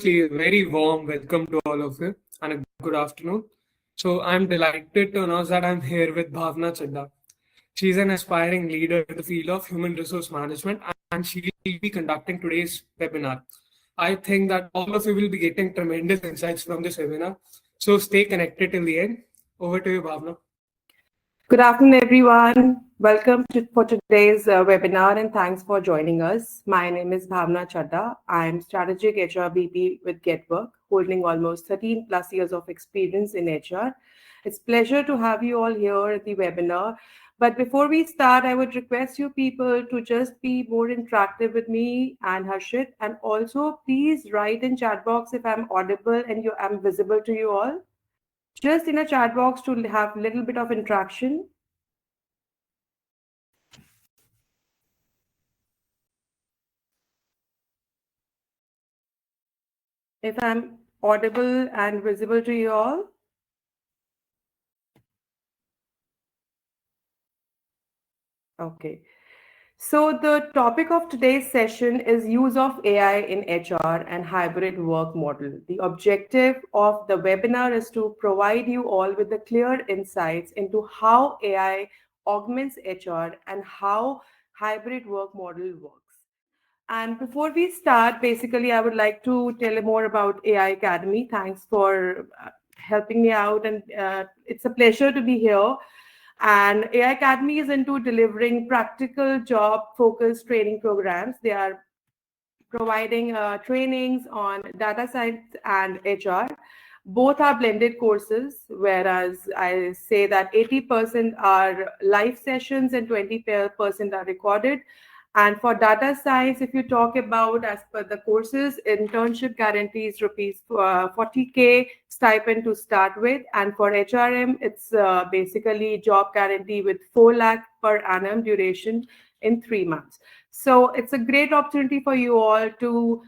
Firstly, a very warm welcome to all of you and a good afternoon. So I'm delighted to announce that I'm here with Bhavna Chadha. She's an aspiring leader in the field of human resource management and she'll be conducting today's webinar. I think that all of you will be getting tremendous insights from this webinar. So stay connected till the end. Over to you, Bhavna. Good afternoon, everyone. Welcome for today's webinar and thanks for joining us. My name is Bhavna Chadha. I'm Strategic HRBP with GetWork, holding almost 13 plus years of experience in HR. It's a pleasure to have you all here at the webinar. But before we start, I would request you people to just be more interactive with me and Harshit. And also, please write in chat box if I'm audible and I'm visible to you all. Just in a chat box to have a little bit of interaction. If I'm audible and visible to you all. Okay. So the topic of today's session is use of AI in HR and hybrid work model. The objective of the webinar is to provide you all with the clear insights into how AI augments HR and how hybrid work model works. And before we start, basically, I would like to tell you more about AI Academy. Thanks for helping me out. And it's a pleasure to be here. And AI Academy is into delivering practical job-focused training programs. They are providing trainings on data science and HR. Both are blended courses, whereas I say that 80% are live sessions and 20% are recorded. And for data science, if you talk about as per the courses, internship guarantees rupees 40K stipend to start with. And for HRM, it's basically job guarantee with 4 lakh per annum duration in 3 months. So it's a great opportunity for you all to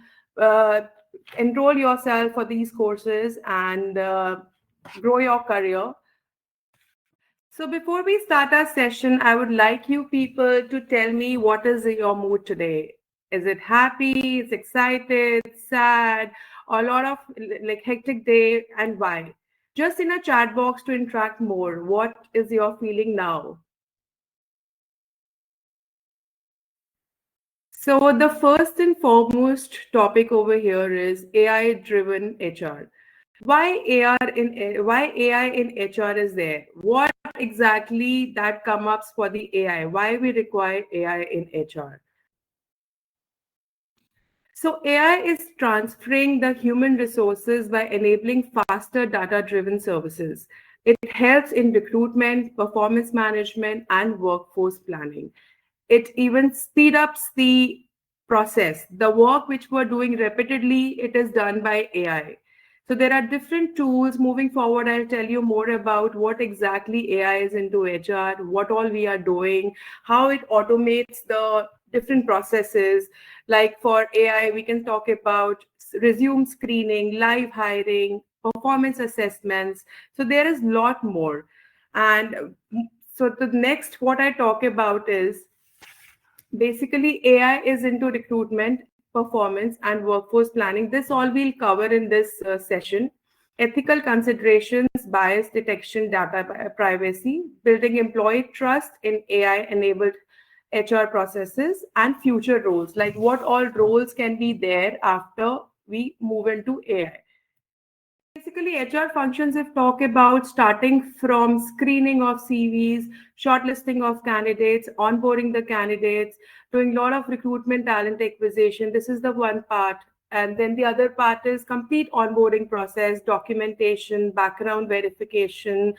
enroll yourself for these courses and grow your career. So before we start our session, I would like you people to tell me what is your mood today. Is it happy, is excited, sad, or a lot of like hectic day, and why? Just in a chat box to interact more. What is your feeling now? So the first and foremost topic over here is AI-driven HR. Why AI in HR is there? What exactly that comes up for the AI? Why we require AI in HR? So AI is transferring the human resources by enabling faster data-driven services. It helps in recruitment, performance management, and workforce planning. It even speed ups the process. The work which we're doing repeatedly, it is done by AI. So there are different tools. Moving forward, I'll tell you more about what exactly AI is into HR, what all we are doing, how it automates the different processes. Like for AI, we can talk about resume screening, live hiring, performance assessments. So there is a lot more. And so the next what I talk about is basically AI is into recruitment, performance, and workforce planning. This all we'll cover in this session. Ethical considerations, bias detection, data privacy, building employee trust in AI-enabled HR processes, and future roles, like what all roles can be there after we move into AI. Basically, HR functions if talk about starting from screening of CVs, shortlisting of candidates, onboarding the candidates, doing a lot of recruitment talent acquisition. This is the one part. And then the other part is complete onboarding process, documentation, background verification.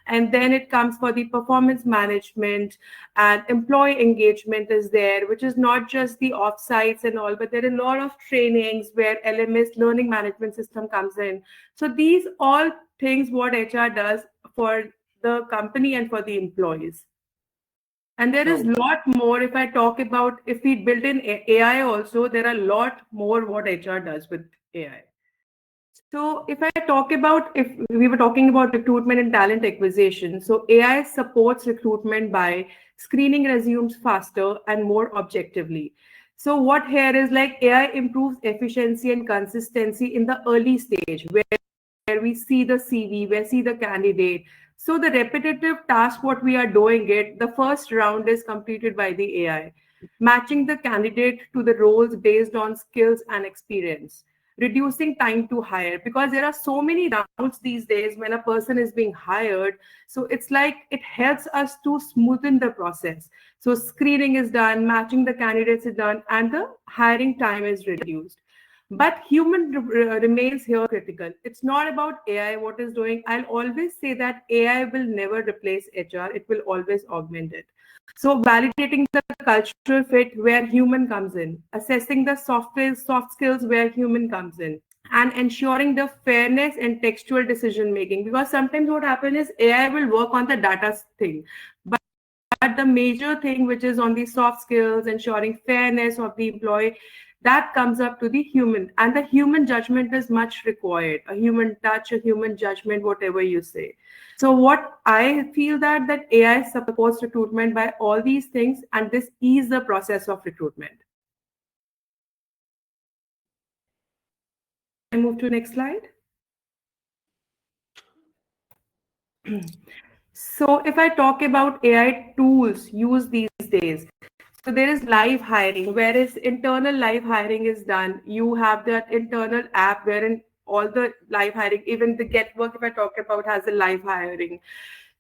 And then it comes for the performance management and employee engagement is there, which is not just the offsites and all, but there are a lot of trainings where LMS, learning management system, comes in. So these all things what HR does for the company and for the employees. And there is a lot more. If I talk about, if we build in AI also, there are a lot more what HR does with AI. So if I talk about, if we were talking about recruitment and talent acquisition, so AI supports recruitment by screening resumes faster and more objectively. So what here is like AI improves efficiency and consistency in the early stage where we see the CV, where we see the candidate. So the repetitive task, what we are doing it, the first round is completed by the AI, matching the candidate to the roles based on skills and experience, reducing time to hire, because there are so many rounds these days when a person is being hired. So it's like it helps us to smoothen the process. So screening is done, matching the candidates is done, and the hiring time is reduced. But human remains here critical. It's not about AI what is doing. I'll always say that AI will never replace HR. It will always augment it. So validating the cultural fit where human comes in, assessing the soft skills where human comes in, and ensuring the fairness and textual decision making. Because sometimes what happens is AI will work on the data thing, but the major thing which is on the soft skills, ensuring fairness of the employee, that comes up to the human, and the human judgment is much required, a human touch, a human judgment, whatever you say. So what I feel that AI supports recruitment by all these things, and this is the process of recruitment. I move to next slide. So if I talk about AI tools used these days, so there is live hiring, whereas internal live hiring is done. You have that internal app wherein all the live hiring, even the GetWork, if I talk about, has a live hiring.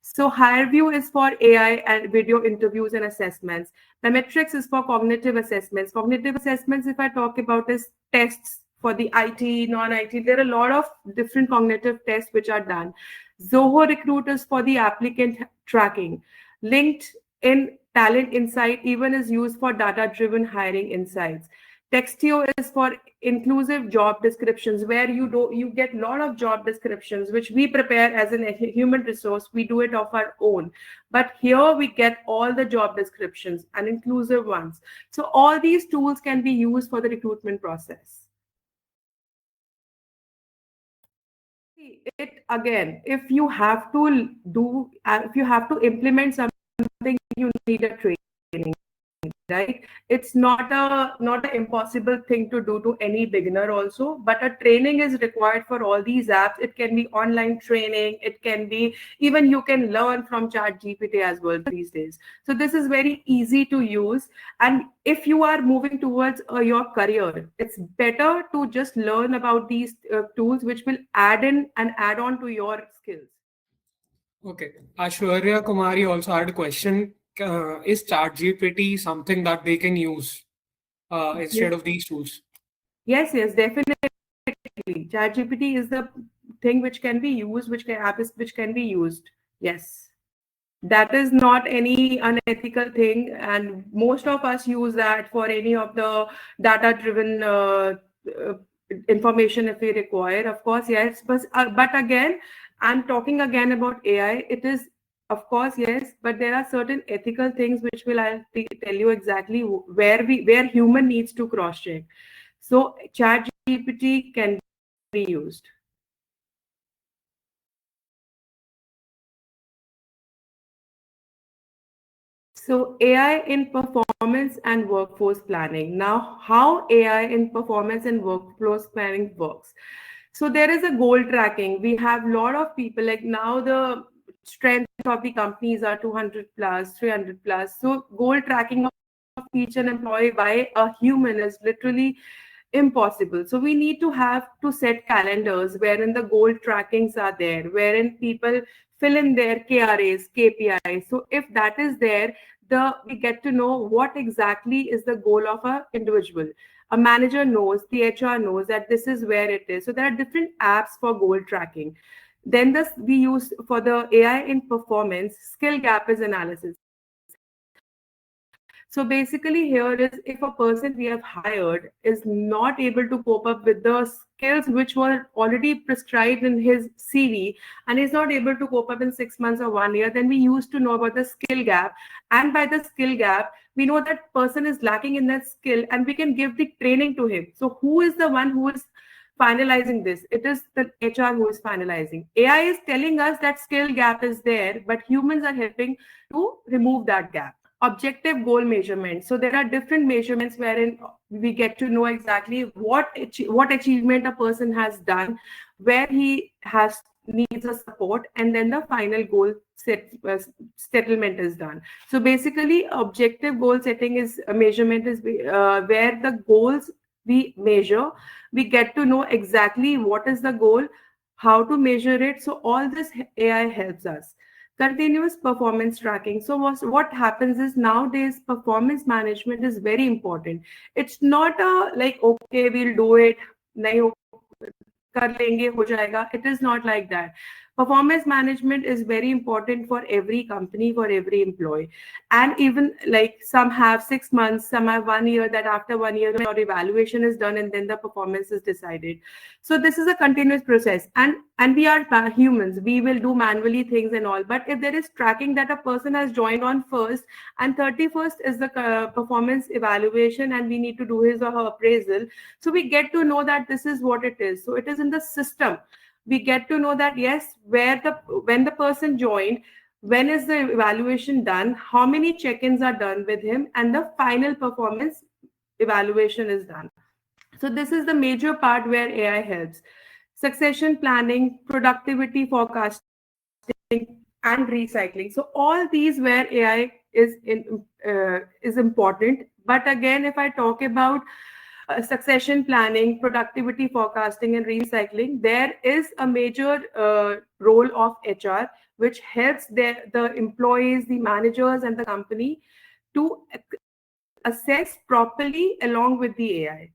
So HireView is for AI and video interviews and assessments. The metrics is for cognitive assessments. Cognitive assessments, if I talk about, is tests for the IT, non-IT. There are a lot of different cognitive tests which are done. Zoho Recruit is for the applicant tracking. LinkedIn Talent Insight even is used for data-driven hiring insights. Textio is for inclusive job descriptions, where you get a lot of job descriptions which we prepare as a human resource. We do it of our own, but here we get all the job descriptions and inclusive ones. So all these tools can be used for the recruitment process. It again, if you have to implement something, you need a training, right? It's not an impossible thing to do to any beginner also, but a training is required for all these apps. It can be online training, it can be even you can learn from ChatGPT as well these days. So this is very easy to use, and if you are moving towards your career, it's better to just learn about these tools which will add on to your skills. Okay. Ashwarya Kumari also had a question. Is ChatGPT something that they can use instead of these tools? Yes, definitely. ChatGPT is the thing which can be used, which can be used. Yes, that is not any unethical thing, and most of us use that for any of the data-driven uh, information if we require. Of course, yes, but again, I'm talking again about AI. It is, of course, yes, but there are certain ethical things which I'll tell you exactly where human needs to cross check. So ChatGPT can be used. So AI in performance and workforce planning. Now, how AI in performance and workforce planning works. So there is a goal tracking. We have a lot of people, like now the strength of the companies are 200 plus, 300 plus. So goal tracking of each an employee by a human is literally impossible. So we need to have to set calendars wherein the goal trackings are there, wherein people fill in their KRAs, KPIs. So if that is there, we get to know what exactly is the goal of a individual. A manager knows, the HR knows that this is where it is. So there are different apps for goal tracking. Then we use for the AI in performance, skill gap is analysis. So basically here is, if a person we have hired is not able to cope up with the skills which were already prescribed in his CV and is not able to cope up in 6 months or 1 year, then we used to know about the skill gap. And by the skill gap, we know that person is lacking in that skill and we can give the training to him. So who is the one who is finalizing this? It is the HR who is finalizing. AI is telling us that skill gap is there, but humans are helping to remove that gap. Objective goal measurement. So there are different measurements wherein we get to know exactly what achievement a person has done, where he has needs a support, and then the final goal settlement is done. So basically, objective goal setting is a measurement is where the goals we measure, we get to know exactly what is the goal, how to measure it. So all this AI helps us. Continuous performance tracking. So what happens is nowadays performance management is very important. It's not a like, okay, we'll do it, nahi kar lenge, ho jayega. It is not like that. Performance management is very important for every company, for every employee. And even like some have 6 months, some have 1 year, that after 1 year your evaluation is done and then the performance is decided. So this is a continuous process. And we are humans. We will do manually things and all. But if there is tracking that a person has joined on 1st and 31st is the performance evaluation and we need to do his or her appraisal. So we get to know that this is what it is. So it is in the system. We get to know that, yes, when the person joined, when is the evaluation done, how many check-ins are done with him, and the final performance evaluation is done. So this is the major part where AI helps. Succession planning, productivity forecasting, and recycling. So all these where AI is important. But again, if I talk about succession planning, productivity forecasting, and recycling, there is a major role of HR, which helps the employees, the managers, and the company to assess properly along with the AI.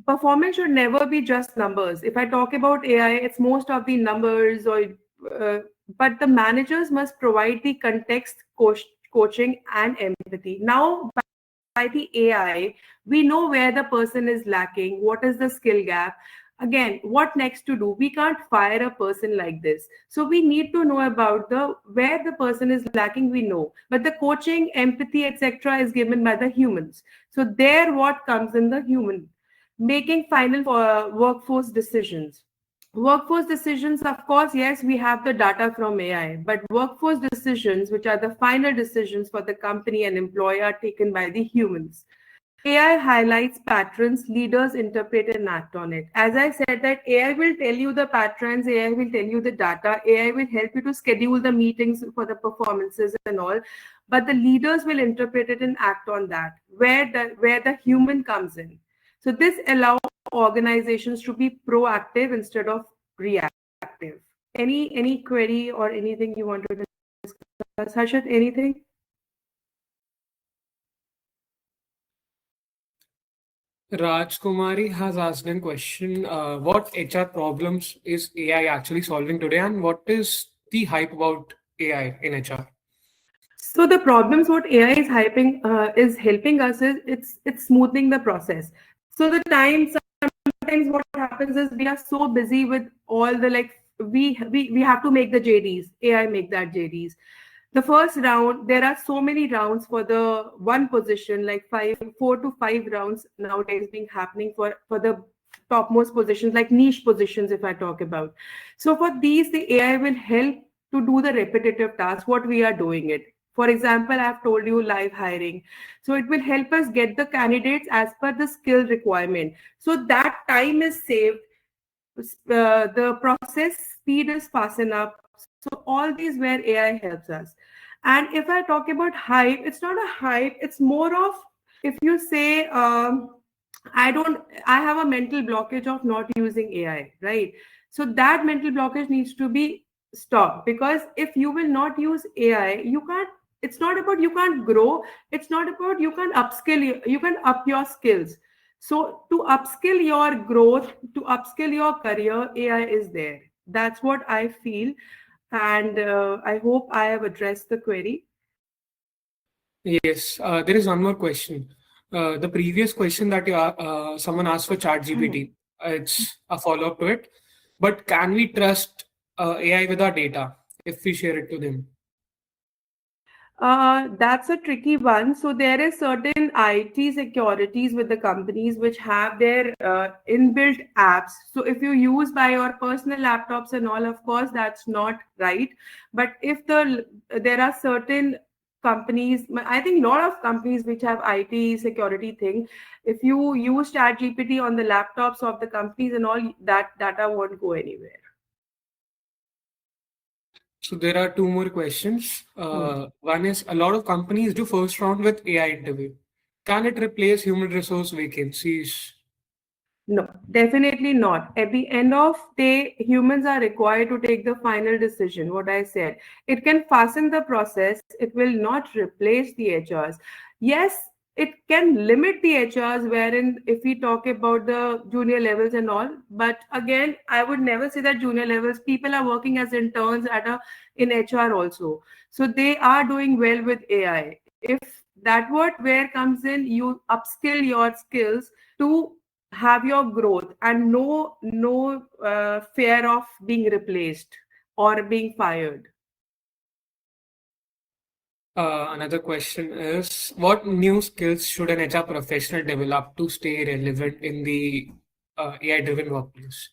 Performance should never be just numbers. If I talk about AI, it's most of the numbers, but the managers must provide the context, coaching, and empathy. Now, by the AI, we know where the person is lacking, what is the skill gap. Again, what next to do? We can't fire a person like this. So we need to know about where the person is lacking, we know. But the coaching, empathy, etc. is given by the humans. So there what comes in the human. Making final workforce decisions. Workforce decisions, of course, yes, we have the data from AI, but workforce decisions, which are the final decisions for the company and employer, are taken by the humans. AI highlights patterns, leaders interpret and act on it. As I said, that AI will tell you the patterns, AI will tell you the data, AI will help you to schedule the meetings for the performances and all, but the leaders will interpret it and act on that, where the human comes in. So this allows organizations to be proactive instead of reactive. Any query or anything you want to discuss? Harshit, anything? Rajkumari has asked a question. What HR problems is AI actually solving today, and what is the hype about AI in HR? So the problems what AI is helping us is it's smoothing the process. So the time sometimes what happens is we are so busy with all the like we have to make the JDs. AI make that JDs. The first round, there are so many rounds for the one position, like 4 to 5 rounds nowadays being happening for the topmost positions, like niche positions, if I talk about. So for these, the AI will help to do the repetitive tasks, what we are doing it. For example, I've told you live hiring. So it will help us get the candidates as per the skill requirement. So that time is saved. The process speed is passing up. So all these where AI helps us. And if I talk about hype, it's not a hype. It's more of, if you say, I have a mental blockage of not using AI, right? So that mental blockage needs to be stopped, because if you will not use AI, you can't, it's not about you can't grow. It's not about you can upskill, you can up your skills. So to upskill your growth, to upskill your career, AI is there. That's what I feel. And I hope I have addressed the query. Yes, there is one more question. The previous question that someone asked for ChatGPT, it's a follow-up to it. But can we trust AI with our data if we share it to them? That's a tricky one. So there is certain IT securities with the companies which have their inbuilt apps. So if you use by your personal laptops and all, of course, that's not right. But if there are certain companies, I think a lot of companies which have IT security thing, if you use ChatGPT on the laptops of the companies and all, that data won't go anywhere. So there are two more questions. One is, a lot of companies do first round with AI interview. Can it replace human resource vacancies? No, definitely not. At the end of day, humans are required to take the final decision. What I said, it can fasten the process. It will not replace the HRs. Yes, it can limit the HRs, wherein if we talk about the junior levels and all. But again, I would never say that junior levels people are working as interns in HR also. So they are doing well with AI. If that where comes in, you upskill your skills to have your growth and no fear of being replaced or being fired. Another question is, what new skills should an HR professional develop to stay relevant in the AI-driven workplace?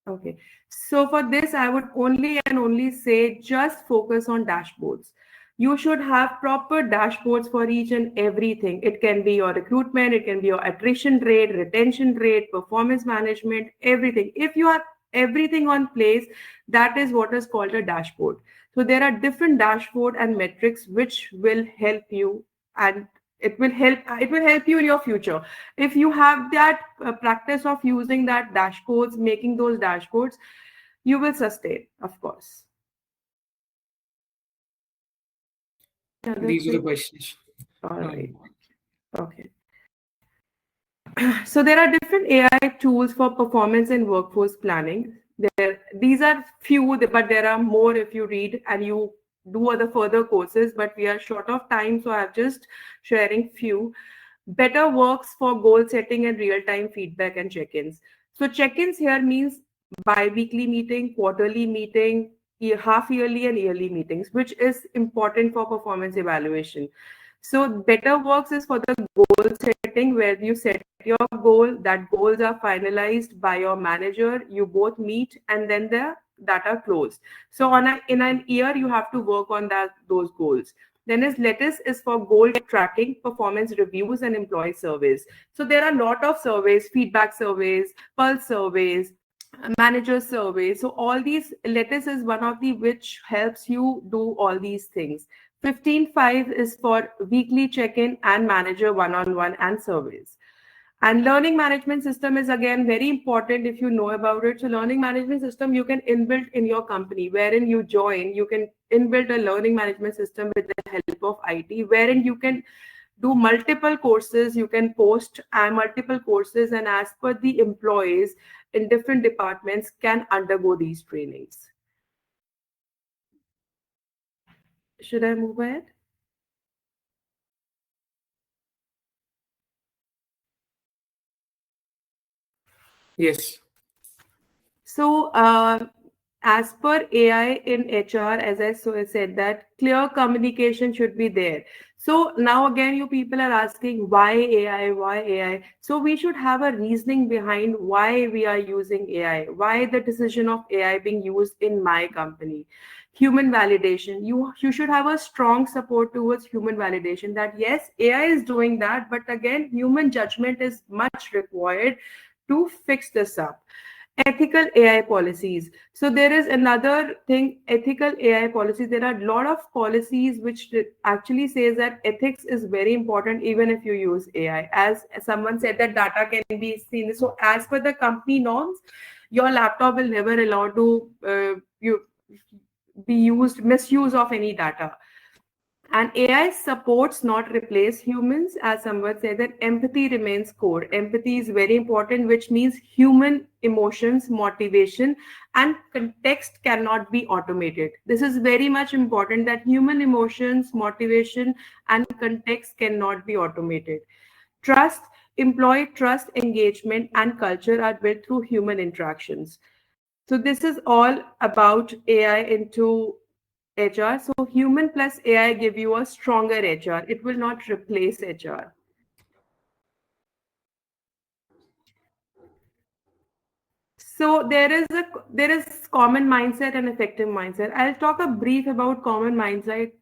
Okay, so for this I would only say just focus on dashboards. You should have proper dashboards for each and everything. It can be your recruitment, it can be your attrition rate, retention rate, performance management, everything. If you have everything on place, that is what is called a dashboard. So there are different dashboard and metrics which will help you, and it will help you in your future. If you have that practice of using that dashboards, making those dashboards, you will sustain, of course. Other These are the thing. questions. All right. Um, Okay. So there are different AI tools for performance and workforce planning. These are few, but there are more if you read and you do other further courses. But we are short of time, so I'm just sharing few. Better works for goal setting and real-time feedback and check-ins. So check-ins here means bi-weekly meeting, quarterly meeting, half-yearly and yearly meetings, which is important for performance evaluation. So better works is for the goal setting, where you set your goal, that goals are finalized by your manager, you both meet, and then the data closed. So in an year, you have to work on those goals. Then is lettuce is for goal tracking, performance reviews, and employee surveys. So there are a lot of surveys, feedback surveys, pulse surveys, manager surveys. So all these lettuce is one of the which helps you do all these things. 15.5 is for weekly check-in and manager one-on-one and surveys. And learning management system is again very important if you know about it. So learning management system you can inbuilt in your company. Wherein you join, you can inbuilt a learning management system with the help of IT, wherein you can do multiple courses, you can post multiple courses, and as per the employees in different departments can undergo these trainings. Should I move ahead? yes. So, as per AI in HR, as I said, that clear communication should be there. So now again, you people are asking why AI, why AI? So we should have a reasoning behind why we are using AI, why the decision of AI being used in my company. Human validation. You should have a strong support towards human validation. That yes, AI is doing that, but again, human judgment is much required to fix this up. Ethical AI policies. So there is another thing, ethical AI policies. There are a lot of policies which actually says that ethics is very important even if you use AI. As someone said that data can be seen. So as per the company norms, your laptop will never allow to you be used misuse of any data. And AI supports, not replace humans. As someone said, that empathy remains core. Empathy is very important, which means human emotions, motivation, and context cannot be automated. This is very much important that human emotions, motivation, and context cannot be automated. Trust, employee trust, engagement, and culture are built through human interactions. So this is all about AI into HR. So human plus AI give you a stronger HR. It will not replace HR. So there is common mindset and effective mindset. I'll talk a brief about common mindset.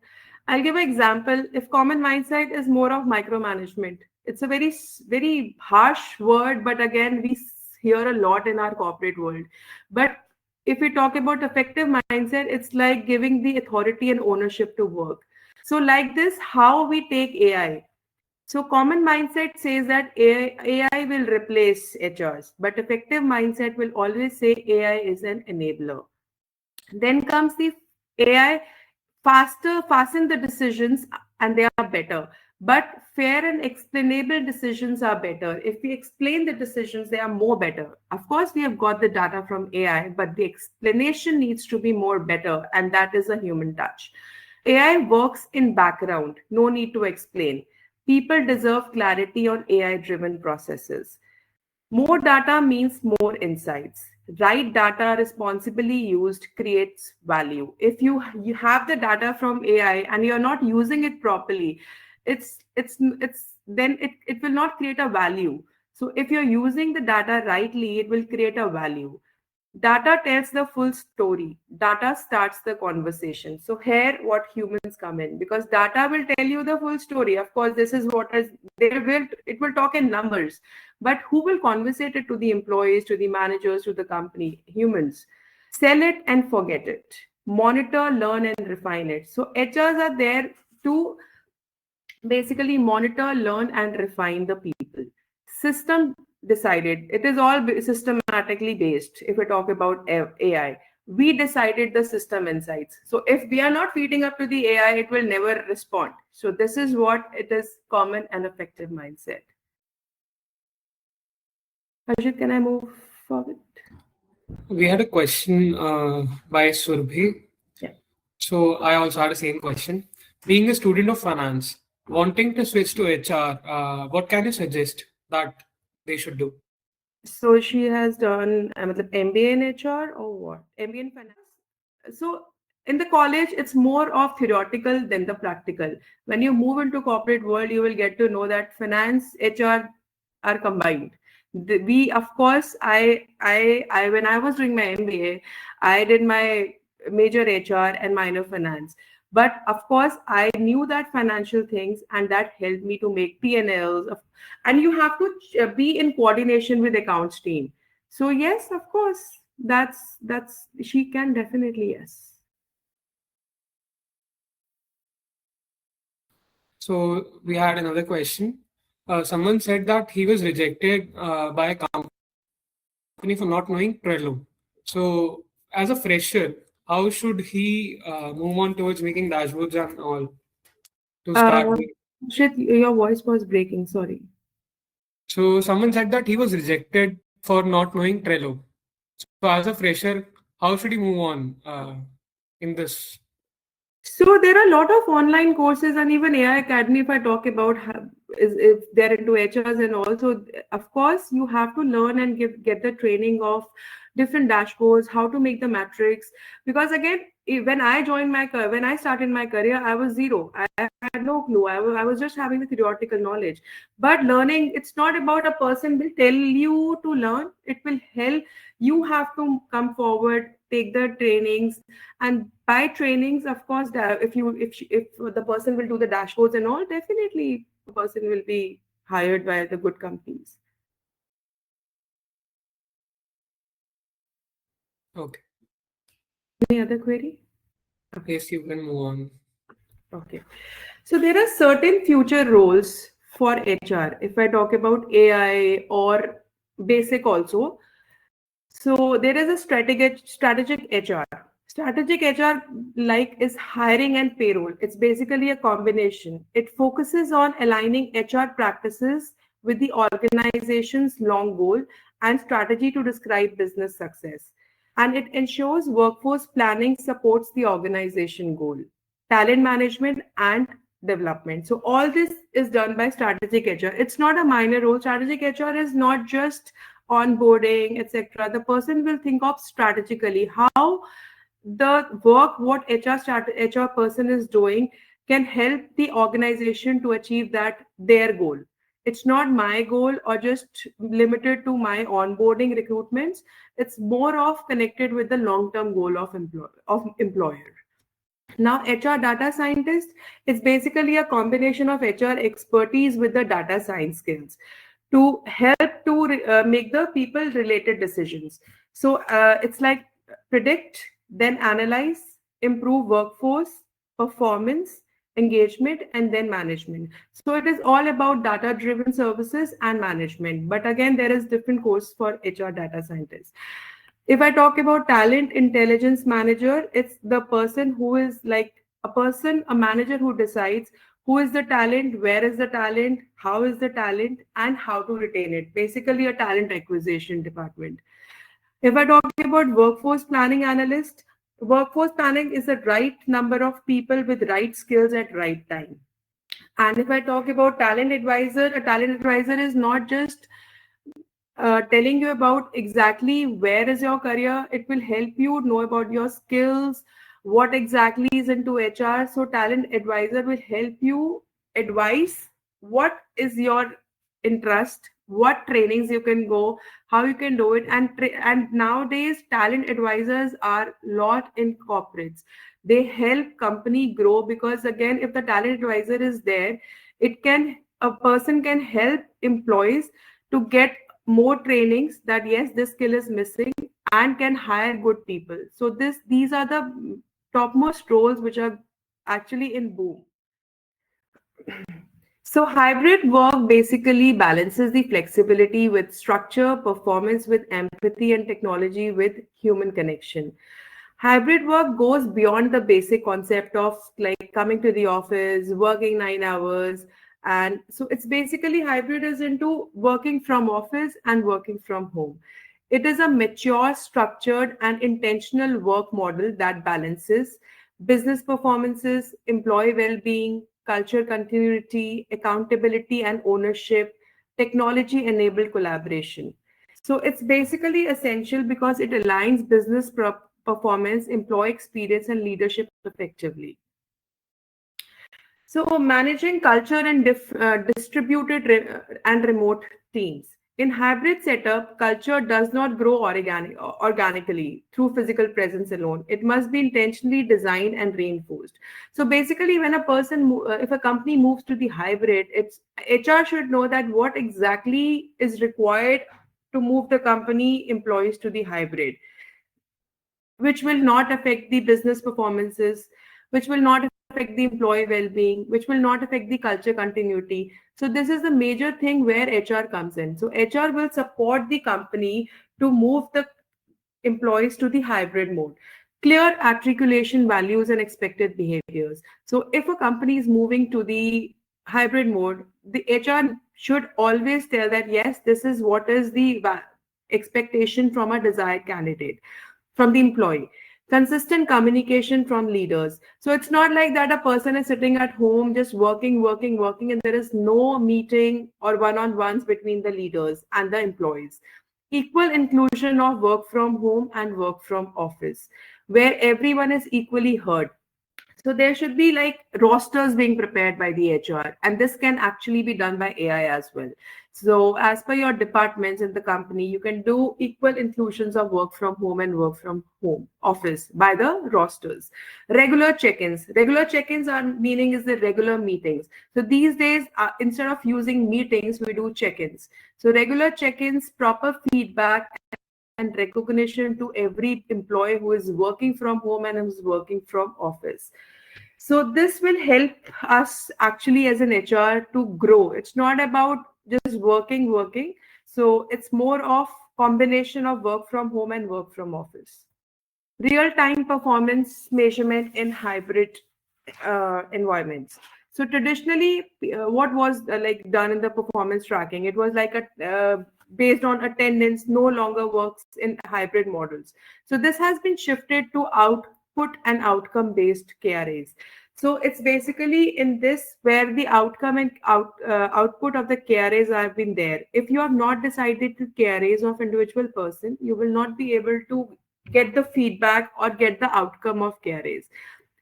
I'll give an example. If common mindset is more of micromanagement, it's a very harsh word, but again, we hear a lot in our corporate world. But if we talk about effective mindset, it's like giving the authority and ownership to work. So, like this, how we take AI. So, common mindset says that AI will replace HRs, but effective mindset will always say AI is an enabler. Then comes the AI fasten the decisions and they are better. But fair and explainable decisions are better. If we explain the decisions, they are more better. Of course, we have got the data from AI, but the explanation needs to be more better, and that is a human touch. AI works in background, no need to explain. People deserve clarity on AI driven processes. More data means more insights. Right data responsibly used creates value. If you have the data from AI and you're not using it properly, it's then it will not create a value. So if you're using the data rightly, it will create a value. Data tells the full story. Data starts the conversation. So here what humans come in, because data will tell you the full story. Of course, this is what is it will talk in numbers. But who will conversate it to the employees, to the managers, to the company? Humans. Sell it and forget it. Monitor, learn, and refine it. So HRs are there to basically monitor, learn, and refine the people. System decided. It is all systematically based. If we talk about AI, we decided the system insights. So if we are not feeding up to the AI, it will never respond. So this is what it is: common and effective mindset. Ajit, can I move forward? We had a question by Surbhi. Yeah. So I also had the same question. Being a student of finance, wanting to switch to HR, what can you suggest that they should do? So she has done MBA in HR or what? MBA in finance. So in the college, it's more of theoretical than the practical. When you move into corporate world, you will get to know that finance, HR are combined. We, of course, when I was doing my MBA, I did my major HR and minor finance. But of course, I knew that financial things, and that helped me to make P&Ls. And you have to be in coordination with accounts team. So yes, of course, that's she can definitely, yes. So we had another question. Someone said that he was rejected by a company for not knowing Trello. So as a fresher, how should he move on towards making dashboards and all to start? Uh, Shit, your voice was breaking. Sorry. So someone said that he was rejected for not knowing Trello. So as a fresher, how should he move on in this? So there are a lot of online courses and even AI Academy. If I talk about if they're into HRs and also, of course, you have to learn and get the training of different dashboards, how to make the metrics. Because again, when I when I started my career, I was zero. I had no clue. I was just having the theoretical knowledge. But learning, it's not about a person will tell you to learn. It will help. You have to come forward, take the trainings, and by trainings, of course, if the person will do the dashboards and all, definitely the person will be hired by the good companies. Okay. Any other query? Yes, you can move on. Okay. So there are certain future roles for HR. If I talk about AI or basic also, so there is a strategic HR. Strategic HR like is hiring and payroll. It's basically a combination. It focuses on aligning HR practices with the organization's long goal and strategy to describe business success. And it ensures workforce planning supports the organization goal, talent management and development. So all this is done by strategic HR. It's not a minor role. Strategic HR is not just onboarding, etc. The person will think of strategically how the work what HR person is doing can help the organization to achieve that their goal. It's not my goal or just limited to my onboarding recruitments. It's more of connected with the long term goal of employer. Now, HR data scientist is basically a combination of HR expertise with the data science skills to help to make the people related decisions. So it's like predict, then analyze, improve workforce, performance, engagement, and then management. So it is all about data driven services and management. But again, there is different course for HR data scientists. If I talk about talent intelligence manager, it's the person who is like a manager who decides who is the talent, where is the talent, how is the talent, and how to retain it. Basically, a talent acquisition department. If I talk about workforce planning analyst, workforce planning is the right number of people with right skills at right time. And if I talk about talent advisor, a talent advisor is not just telling you about exactly where is your career. It will help you know about your skills, what exactly is into HR. So talent advisor will help you advise what is your interest, what trainings you can go, how you can do it. And nowadays talent advisors are lot in corporates. They help company grow because again, if the talent advisor is there, it can a person can help employees to get more trainings that yes, this skill is missing and can hire good people. So these are the topmost roles which are actually in boom. So hybrid work basically balances the flexibility with structure, performance with empathy, and technology with human connection. Hybrid work goes beyond the basic concept of like coming to the office, working 9 hours. And so it's basically hybrid is into working from office and working from home. It is a mature, structured, and intentional work model that balances business performances, employee well being, culture continuity, accountability, and ownership, technology enabled collaboration. So it's basically essential because it aligns business performance, employee experience, and leadership effectively. So, managing culture and distributed and remote teams. In hybrid setup, culture does not grow organically through physical presence alone. It must be intentionally designed and reinforced. So basically, when a if a company moves to the hybrid, it's HR should know that what exactly is required to move the company employees to the hybrid, which will not affect the business performances, which will not affect the employee well-being, which will not affect the culture continuity. So this is the major thing where HR comes in. So HR will support the company to move the employees to the hybrid mode. Clear articulation values and expected behaviors. So if a company is moving to the hybrid mode, the HR should always tell that yes, this is what is the expectation from a desired candidate, from the employee. Consistent communication from leaders. So it's not like that a person is sitting at home just working, and there is no meeting or one-on-ones between the leaders and the employees. Equal inclusion of work from home and work from office, where everyone is equally heard. So there should be like rosters being prepared by the HR, and this can actually be done by AI as well. So as per your departments in the company, you can do equal inclusions of work from home and work from home office by the rosters. Regular check-ins. Regular check-ins are meaning is the regular meetings. So these days, instead of using meetings, we do check-ins. So regular check-ins, proper feedback and recognition to every employee who is working from home and who's working from office. So this will help us actually as an HR to grow. It's not about just working. So it's more of combination of work from home and work from office. Real-time performance measurement in hybrid environments. So traditionally, what was like done in the performance tracking? It was like a based on attendance, no longer works in hybrid models. So this has been shifted to output and outcome-based KRAs. So it's basically in this where the outcome and output of the KRAs have been there. If you have not decided the KRAs of individual person, you will not be able to get the feedback or get the outcome of KRAs.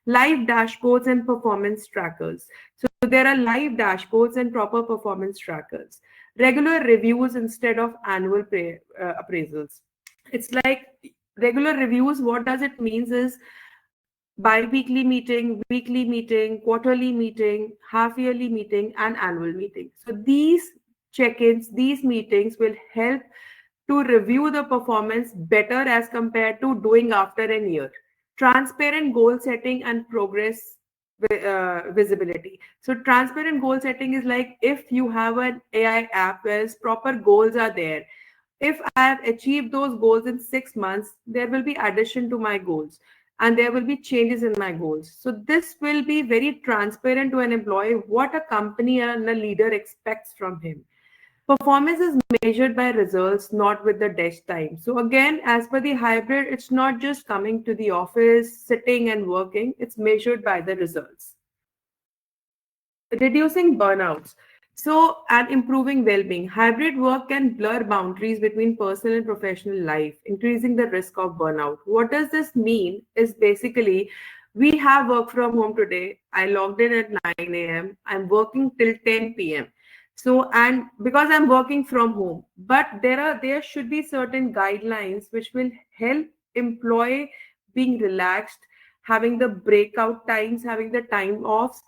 Live dashboards and performance trackers. So there are live dashboards and proper performance trackers. Regular reviews instead of annual appraisals. It's like regular reviews. What does it means is bi-weekly meeting, weekly meeting, quarterly meeting, half-yearly meeting, and annual meeting. So these check-ins, these meetings will help to review the performance better as compared to doing after a year. Transparent goal setting and progress visibility. So transparent goal setting is like if you have an AI app where proper goals are there. If I have achieved those goals in 6 months, there will be addition to my goals and there will be changes in my goals. So this will be very transparent to an employee what a company and a leader expects from him. Performance is measured by results, not with the desk time. So again, as per the hybrid, it's not just coming to the office, sitting and working, it's measured by the results. Reducing burnouts. So, and improving well-being. Hybrid work can blur boundaries between personal and professional life, increasing the risk of burnout. What does this mean? Is basically we have work from home today. I logged in at 9 a.m. I'm working till 10 p.m. So, and because I'm working from home, but there should be certain guidelines which will help employee being relaxed, having the breakout times, having the time offs.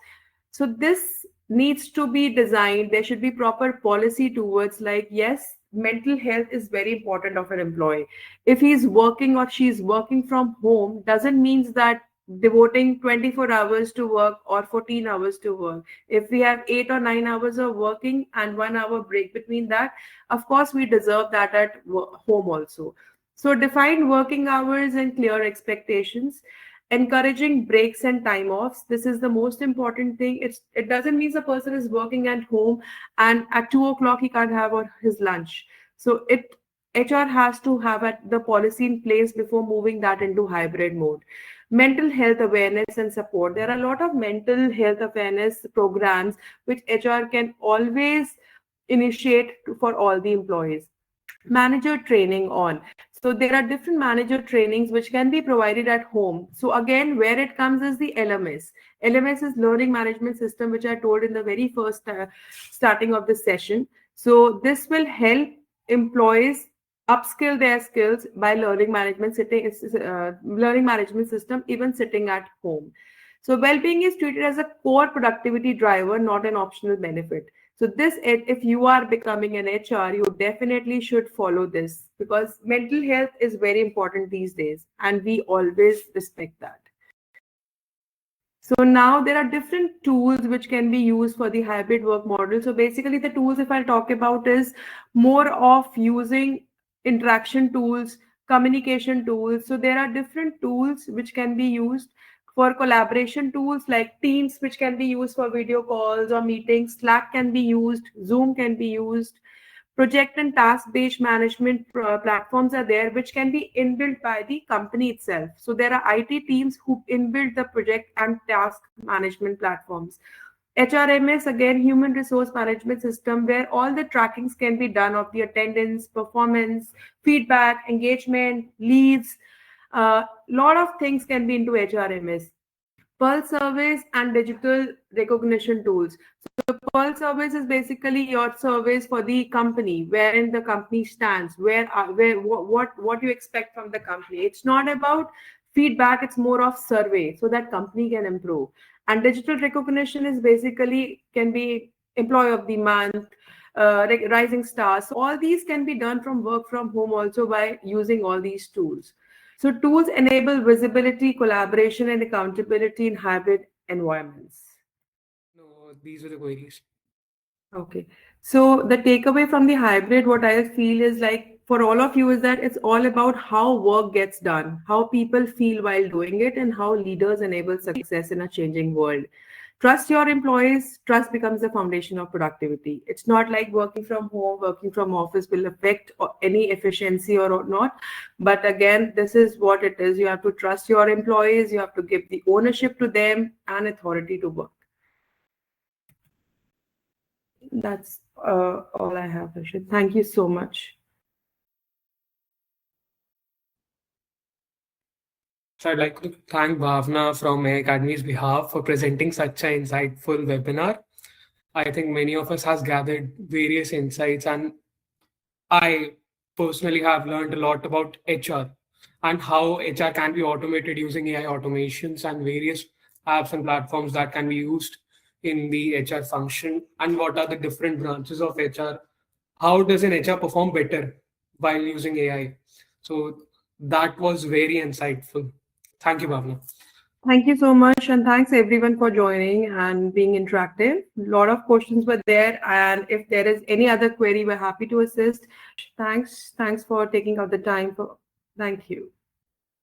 So this needs to be designed. There should be proper policy towards, like, yes, mental health is very important of an employee. If he's working or she's working from home, doesn't mean that devoting 24 hours to work or 14 hours to work. If we have 8 or 9 hours of working and 1 hour break between that, of course we deserve that at home also. So define working hours and clear expectations. Encouraging breaks and time offs. This is the most important thing. It doesn't mean the person is working at home and at 2 o'clock he can't have his lunch. So it HR has to have the policy in place before moving that into hybrid mode. Mental health awareness and support. There are a lot of mental health awareness programs which HR can always initiate for all the employees. Manager training on. So there are different manager trainings which can be provided at home. So again, where it comes is the LMS. LMS is learning management system, which I told in the very first starting of the session. So this will help employees upskill their skills by learning management system, even sitting at home. So well-being is treated as a core productivity driver, not an optional benefit. So this, if you are becoming an HR, you definitely should follow this because mental health is very important these days, and we always respect that. So now there are different tools which can be used for the hybrid work model. So basically the tools, if I talk about, is more of using interaction tools, communication tools. So there are different tools which can be used for collaboration tools like Teams, which can be used for video calls or meetings. Slack can be used, Zoom can be used. Project and task-based management platforms are there, which can be inbuilt by the company itself. So there are IT teams who inbuilt the project and task management platforms. HRMS, again, human resource management system, where all the trackings can be done of the attendance, performance, feedback, engagement, leads. Lot of things can be into HRMS. Pulse surveys and digital recognition tools. So Pulse surveys is basically your surveys for the company, wherein the company stands, what you expect from the company. It's not about feedback, it's more of survey so that company can improve. And digital recognition is basically can be employee of the month, rising stars. So all these can be done from work from home also by using all these tools. So tools enable visibility, collaboration, and accountability in hybrid environments. No, these were the queries. Okay. So the takeaway from the hybrid, what I feel is like for all of you is that it's all about how work gets done, how people feel while doing it, and how leaders enable success in a changing world. Trust your employees. Trust becomes the foundation of productivity. It's not like working from home, working from office will affect any efficiency or not. But again, this is what it is. You have to trust your employees. You have to give the ownership to them and authority to work. That's all I have, Rashid. Thank you so much. So I'd like to thank Bhavna from My Academy's behalf for presenting such an insightful webinar. I think many of us has gathered various insights, and I personally have learned a lot about HR and how HR can be automated using AI automations and various apps and platforms that can be used in the HR function, and what are the different branches of HR. How does an HR perform better while using AI? So that was very insightful. Thank you, Bhavna. Thank you so much, and thanks everyone for joining and being interactive. A lot of questions were there, and if there is any other query, we're happy to assist. Thanks for taking out the time for. Thank you.